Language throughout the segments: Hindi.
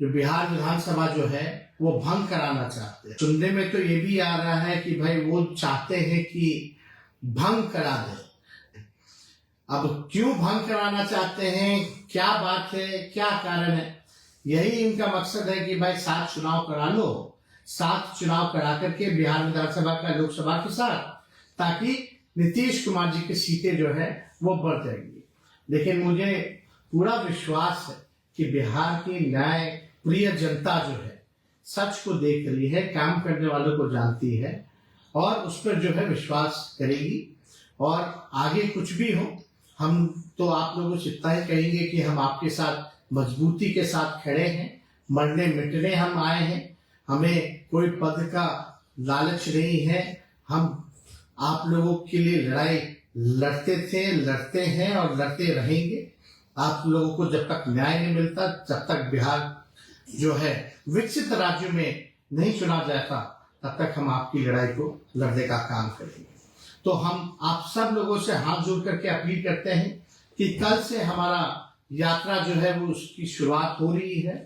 जो बिहार विधानसभा जो है वो भंग कराना चाहते हैं। सुनने में तो ये भी आ रहा है कि भाई वो चाहते हैं कि भंग करा दे। अब क्यों भंग कराना चाहते हैं, क्या बात है, क्या कारण है? यही इनका मकसद है कि भाई 7 चुनाव करा लो, 7 चुनाव करा करके बिहार विधानसभा का लोकसभा के साथ, ताकि नीतीश कुमार जी की सीटें जो है वो बढ़ जाएंगी। लेकिन मुझे पूरा विश्वास है कि बिहार की न्याय प्रिय जनता जो है सच को देख रही है, काम करने वालों को जानती है और उस पर जो है विश्वास करेगी। और आगे कुछ भी हो, हम तो आप लोगों से इतना ही कहेंगे कि हम आपके साथ मजबूती के साथ खड़े हैं, मरने मिटने हम आए हैं। हमें कोई पद का लालच नहीं है। हम आप लोगों के लिए लड़ाई लड़ते थे, लड़ते हैं और लड़ते रहेंगे। आप लोगों को जब तक न्याय नहीं मिलता, जब तक बिहार जो है विकसित राज्य में नहीं चुना जाता, तब तक हम आपकी लड़ाई को लड़ने का काम करेंगे। तो हम आप सब लोगों से हाथ जोड़ करके अपील करते हैं कि कल से हमारा यात्रा जो है वो उसकी शुरुआत हो रही है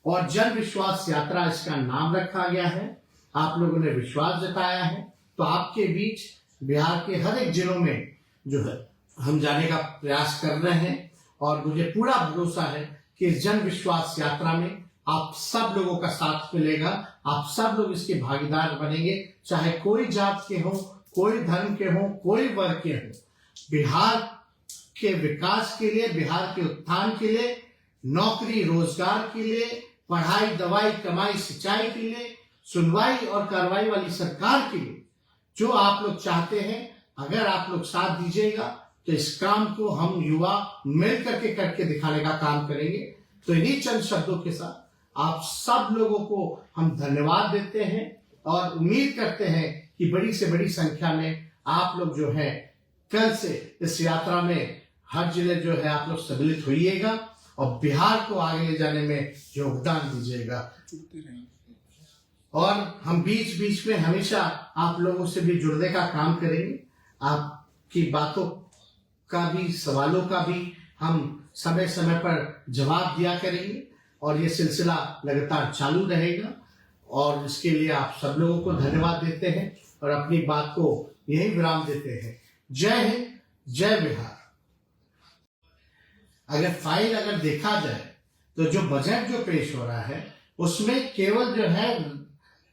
और जन विश्वास यात्रा इसका नाम रखा गया है। आप लोगों ने विश्वास जताया है, तो आपके बीच बिहार के हर एक जिलों में जो है हम जाने का प्रयास कर रहे हैं और मुझे पूरा भरोसा है कि इस जन विश्वास यात्रा में आप सब लोगों का साथ मिलेगा। आप सब लोग इसके भागीदार बनेंगे, चाहे कोई जात के हो, कोई धर्म के हो, कोई वर्ग के हो। बिहार के विकास के लिए, बिहार के उत्थान के लिए, नौकरी रोजगार के लिए, पढ़ाई दवाई कमाई सिंचाई के लिए, सुनवाई और कार्रवाई वाली सरकार के लिए जो आप लोग चाहते हैं, अगर आप लोग साथ दीजिएगा तो इस काम को हम युवा मिल करके करके दिखाने का काम करेंगे। तो इन्हीं चंद शब्दों के साथ आप सब लोगों को हम धन्यवाद देते हैं और उम्मीद करते हैं कि बड़ी से बड़ी संख्या में आप लोग जो है कल से इस यात्रा में हर जिले जो है आप लोग सम्मिलित होइएगा और बिहार को आगे ले जाने में योगदान दीजिएगा। और हम बीच बीच में हमेशा आप लोगों से भी जुड़ने का काम करेंगे। आपकी बातों का भी, सवालों का भी हम समय समय पर जवाब दिया करेंगे और ये सिलसिला लगातार चालू रहेगा। और इसके लिए आप सब लोगों को धन्यवाद देते हैं और अपनी बात को यही विराम देते हैं। जय हिंद, जय बिहार। अगर फाइल अगर देखा जाए तो जो बजट जो पेश हो रहा है उसमें केवल जो है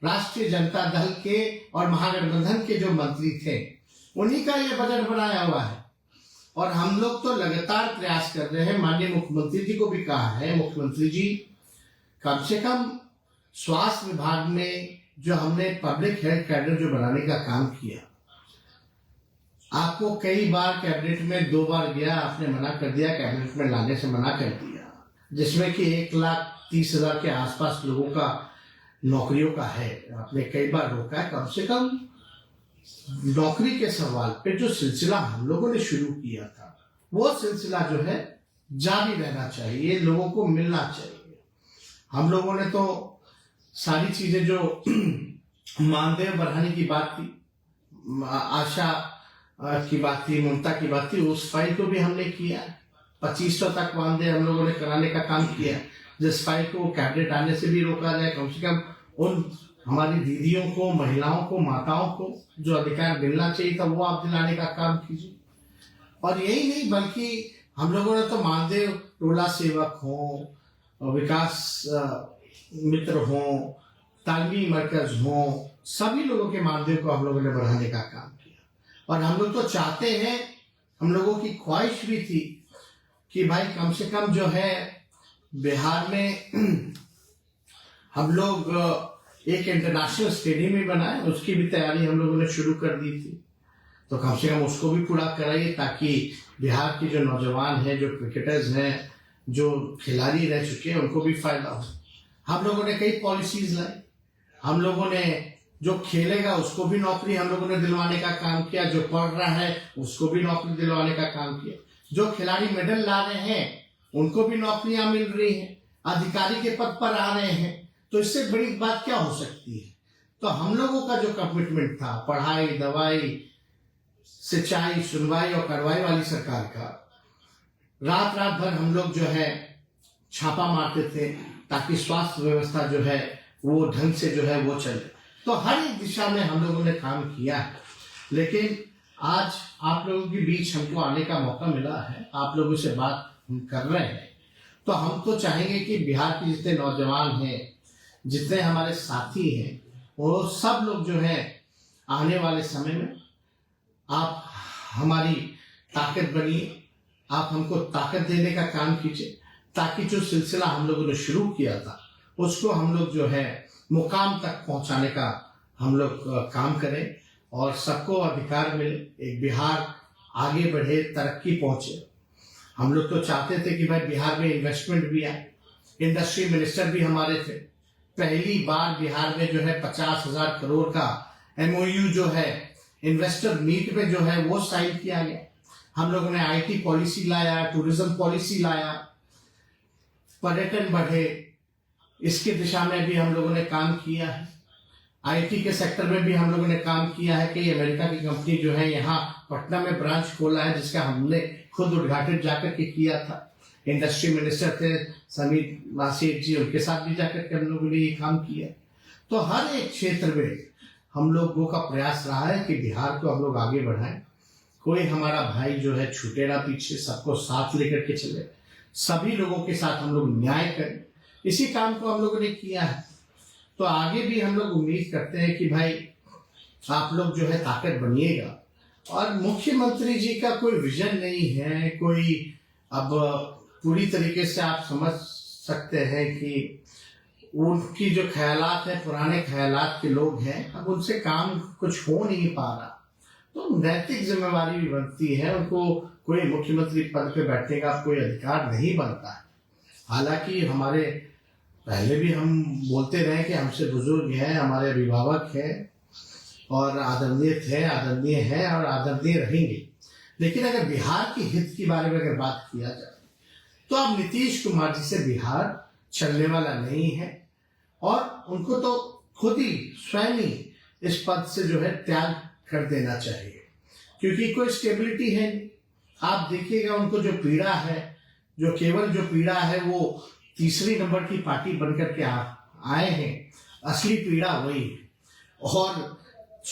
राष्ट्रीय जनता दल के और महागठबंधन के जो मंत्री थे उन्हीं का ये बजट बनाया हुआ है। और हम लोग तो लगातार प्रयास कर रहे हैं, माननीय मुख्यमंत्री जी को भी कहा है, मुख्यमंत्री जी कम से कम स्वास्थ्य विभाग में जो हमने पब्लिक हेल्थ कैडर जो बनाने का काम किया, आपको कई बार कैबिनेट में 2 बार गया, आपने मना कर दिया, कैबिनेट में लाने से मना कर दिया, जिसमें कि 1,30,000 के आसपास लोगों का नौकरियों का है। आपने कई बार रोका है। कम से कम नौकरी के सवाल पे जो सिलसिला हम लोगों ने शुरू किया था वो सिलसिला जो है जारी रहना चाहिए, लोगों को मिलना चाहिए। हम लोगों ने तो सारी चीजें जो मानदेय बढ़ाने की बात थी, आशा की बात थी, ममता की बात थी, उस फाइल को भी हमने किया। 2500 तक मानदेय हम लोगों ने कराने का काम किया, जिस फाइल को कैबिनेट आने से भी रोका जाए। कम से कम उन हमारी दीदियों को, महिलाओं को, माताओं को जो अधिकार मिलना चाहिए था वो आप दिलाने का काम कीजिए। और यही नहीं बल्कि हम लोगों ने तो मानदेय टोला सेवक हो, विकास मित्र हो, तालमी मरकज हो, सभी लोगों के मानदेय को हम लोगों ने बढ़ाने का काम किया। और हम लोग तो चाहते हैं, हम लोगों की ख्वाहिश भी थी कि भाई कम से कम जो है बिहार में हम लोग एक इंटरनेशनल स्टेडियम भी बनाए, उसकी भी तैयारी हम लोगों ने शुरू कर दी थी। तो कम से कम उसको भी पूरा कराइए ताकि बिहार के जो नौजवान हैं, जो क्रिकेटर्स हैं, जो खिलाड़ी रह चुके हैं, उनको भी फायदा हो। हम लोगों ने कई पॉलिसीज लाई। हम लोगों ने जो खेलेगा उसको भी नौकरी हम लोगों ने दिलवाने का काम किया, जो पढ़ रहा है उसको भी नौकरी दिलवाने का काम किया, जो खिलाड़ी मेडल ला रहे हैं उनको भी नौकरियां मिल रही हैं, अधिकारी के पद पर आ रहे हैं। तो इससे बड़ी बात क्या हो सकती है? तो हम लोगों का जो कमिटमेंट था पढ़ाई दवाई सिंचाई सुनवाई और कार्रवाई वाली सरकार का, रात रात भर हम लोग जो है छापा मारते थे ताकि स्वास्थ्य व्यवस्था जो है वो ढंग से जो है वो चले। तो हर एक दिशा में हम लोगों ने काम किया है। लेकिन आज आप लोगों के बीच हमको आने का मौका मिला है, आप लोगों से बात हम कर रहे हैं, तो हम तो चाहेंगे कि बिहार के जितने नौजवान हैं, जितने हमारे साथी हैं, वो सब लोग जो है आने वाले समय में आप हमारी ताकत बनिए, आप हमको ताकत देने का काम कीजिए, ताकि जो सिलसिला हम लोगों ने शुरू किया था उसको हम लोग जो है मुकाम तक पहुंचाने का हम लोग काम करें और सबको अधिकार मिले, एक बिहार आगे बढ़े, तरक्की पहुंचे। हम लोग तो चाहते थे कि भाई बिहार में इन्वेस्टमेंट भी आए, इंडस्ट्री मिनिस्टर भी हमारे थे। पहली बार बिहार में जो है 50,000 करोड़ का MOU जो है इन्वेस्टर मीट में जो है वो साइन किया गया। हम लोगों ने IT पॉलिसी लाया, टूरिज्म पॉलिसी लाया, पर्यटन बढ़े, इसके दिशा में भी हम लोगों ने काम किया है। IT के सेक्टर में भी हम लोगों ने काम किया है कि अमेरिका की कंपनी जो है यहाँ पटना में ब्रांच खोला है, जिसका हमने खुद उद्घाटन जाकर के किया था। इंडस्ट्री मिनिस्टर थे समीर नासिर जी, उनके साथ भी जाकर के हम लोगों ने ये काम किया। तो हर एक क्षेत्र में हम लोगों का प्रयास रहा है कि बिहार को हम लोग आगे बढ़ाएं। कोई हमारा भाई जो है छूटे ना पीछे, सबको साथ लेकर के चले, सभी लोगों के साथ हम लोग न्याय करें। इसी काम को हम लोगों ने किया है। तो आगे भी हम लोग उम्मीद करते हैं कि भाई आप लोग जो है ताकत बनिएगा। और मुख्यमंत्री जी का कोई विजन नहीं है, कोई अब पूरी तरीके से आप समझ सकते हैं कि उनकी जो ख्यालात है पुराने ख्यालात के लोग हैं, अब उनसे काम कुछ हो नहीं पा रहा। तो नैतिक जिम्मेवारी भी बनती है, उनको कोई मुख्यमंत्री पद पे बैठने का कोई अधिकार नहीं बनता है। हालांकि हमारे पहले भी हम बोलते रहे कि हमसे बुजुर्ग हैं, हमारे अभिभावक हैं और आदरणीय थे, आदरणीय हैं और आदरणीय रहेंगे। लेकिन अगर बिहार के हित के बारे में अगर बात किया जाए तो अब नीतीश कुमार जी से बिहार चलने वाला नहीं है और उनको तो खुद ही स्वयं ही इस पद से जो है त्याग कर देना चाहिए, क्योंकि कोई स्टेबिलिटी है नहीं। आप देखिएगा उनको जो पीड़ा है, जो केवल जो पीड़ा है वो तीसरी नंबर की पार्टी बनकर के आए हैं, असली पीड़ा वही है। और